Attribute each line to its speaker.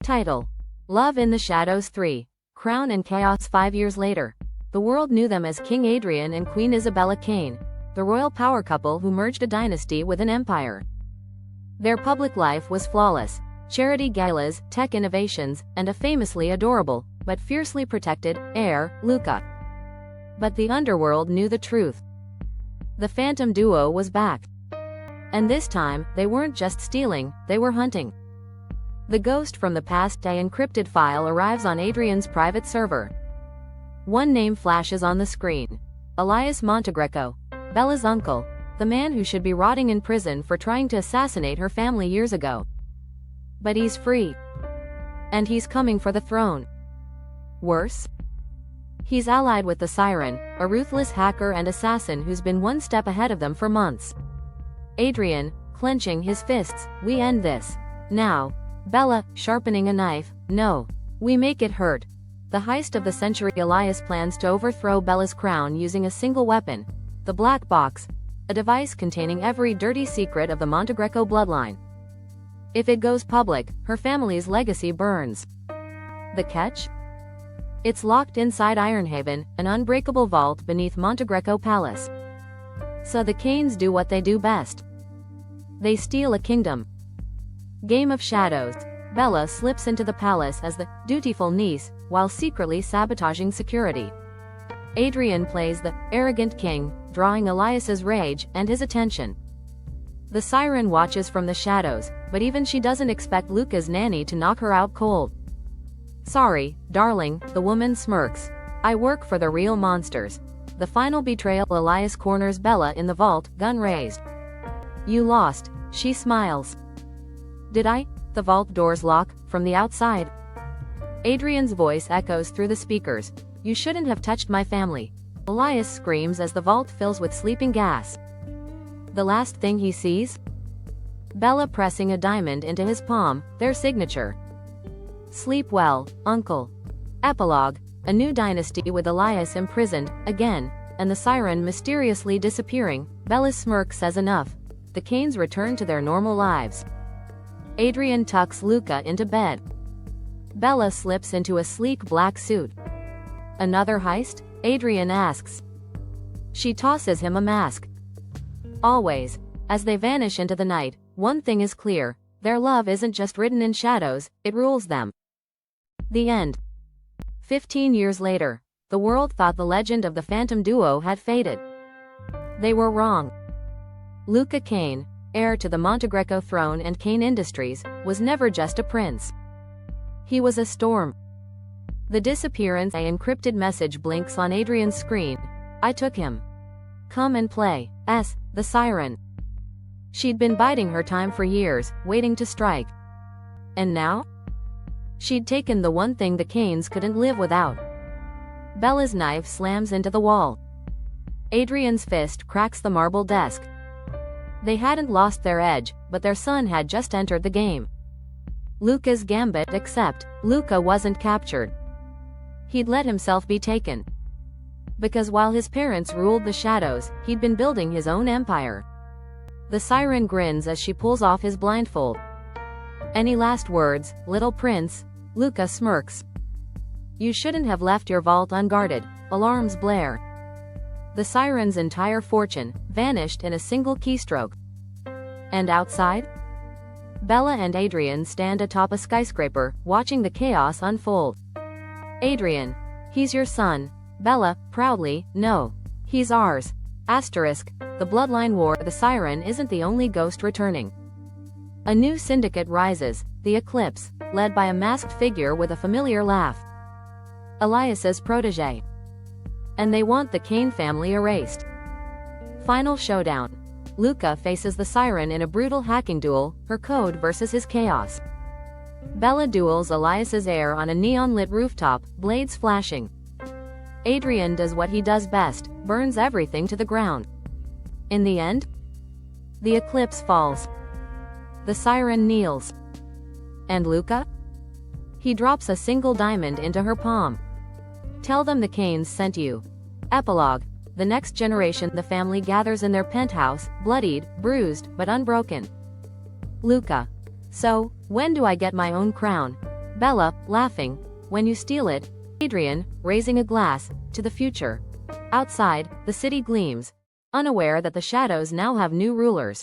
Speaker 1: Title: Love in the Shadows 3. Crown and Chaos. 5 years later, the world knew them as King Adrian and Queen Isabella Kane, the royal power couple who merged a dynasty with an empire. Their public life was flawless: charity galas, tech innovations, and a famously adorable, but fiercely protected, heir, Luca. But the underworld knew the truth. The Phantom Duo was back. And this time, they weren't just stealing, they were hunting. The ghost from the past, a encrypted file, arrives on Adrian's private server. One name flashes on the screen: Elias Montagreco, Bella's uncle, the man who should be rotting in prison for trying to assassinate her family years ago. But he's free. And he's coming for the throne. Worse? He's allied with the Siren, a ruthless hacker and assassin who's been one step ahead of them for months. Adrian, clenching his fists: "We end this. Now." Bella, sharpening a knife: "No. We make it hurt." The heist of the century. Elias plans to overthrow Bella's crown using a single weapon: the Black Box, a device containing every dirty secret of the Montagreco bloodline. If it goes public, her family's legacy burns. The catch? It's locked inside Ironhaven, an unbreakable vault beneath Montagreco Palace. So the Kanes do what they do best. They steal a kingdom. Game of Shadows. Bella slips into the palace as the dutiful niece, while secretly sabotaging security. Adrian plays the arrogant king, drawing Elias's rage and his attention. The Siren watches from the shadows, but even she doesn't expect Luca's nanny to knock her out cold. "Sorry, darling," the woman smirks. "I work for the real monsters." The final betrayal. Elias corners Bella in the vault, gun raised. "You lost," she smiles. "Did I?" The vault doors lock from the outside. Adrian's voice echoes through the speakers: "You shouldn't have touched my family." Elias screams as the vault fills with sleeping gas. The last thing he sees? Bella pressing a diamond into his palm, their signature. "Sleep well, uncle." Epilogue: a new dynasty with Elias imprisoned, again, and the Siren mysteriously disappearing. Bella's smirk says enough. The Kanes return to their normal lives. Adrian tucks Luca into bed. Bella slips into a sleek black suit. "Another heist?" Adrian asks. She tosses him a mask. "Always." As they vanish into the night, one thing is clear: their love isn't just written in shadows, it rules them. The end. 15 years later, the world thought the legend of the Phantom Duo had faded. They were wrong. Luca Kane, heir to the Montagreco throne and Kane Industries, was never just a prince. He was a storm. The disappearance. An encrypted message blinks on Adrian's screen: "I took him. Come and play." The Siren. She'd been biding her time for years, waiting to strike. And now? She'd taken the one thing the Kanes couldn't live without. Bella's knife slams into the wall. Adrian's fist cracks the marble desk. They hadn't lost their edge, but their son had just entered the game. Luca's gambit, except Luca wasn't captured. He'd let himself be taken. Because while his parents ruled the shadows, he'd been building his own empire. The Siren grins as she pulls off his blindfold. "Any last words, little prince?" Luca smirks. "You shouldn't have left your vault unguarded." Alarms blare. The Siren's entire fortune vanished in a single keystroke. And outside? Bella and Adrian stand atop a skyscraper, watching the chaos unfold. "Adrian, he's your son." Bella, proudly: "No. He's ours." The bloodline war. The Siren isn't the only ghost returning. A new syndicate rises, the Eclipse, led by a masked figure with a familiar laugh. Elias's protege. And they want the Kane family erased. Final showdown. Luca faces the Siren in a brutal hacking duel, her code versus his chaos. Bella duels Elias's heir on a neon-lit rooftop, blades flashing. Adrian does what he does best: burns everything to the ground. In the end, the Eclipse falls. The Siren kneels. And Luca? He drops a single diamond into her palm. "Tell them the Kanes sent you." Epilogue: the next generation. The family gathers in their penthouse, bloodied, bruised, but unbroken. Luca: "So, when do I get my own crown?" Bella, laughing. When you steal it. Adrian, raising a glass, to the future. Outside, the city gleams, unaware that the shadows now have new rulers.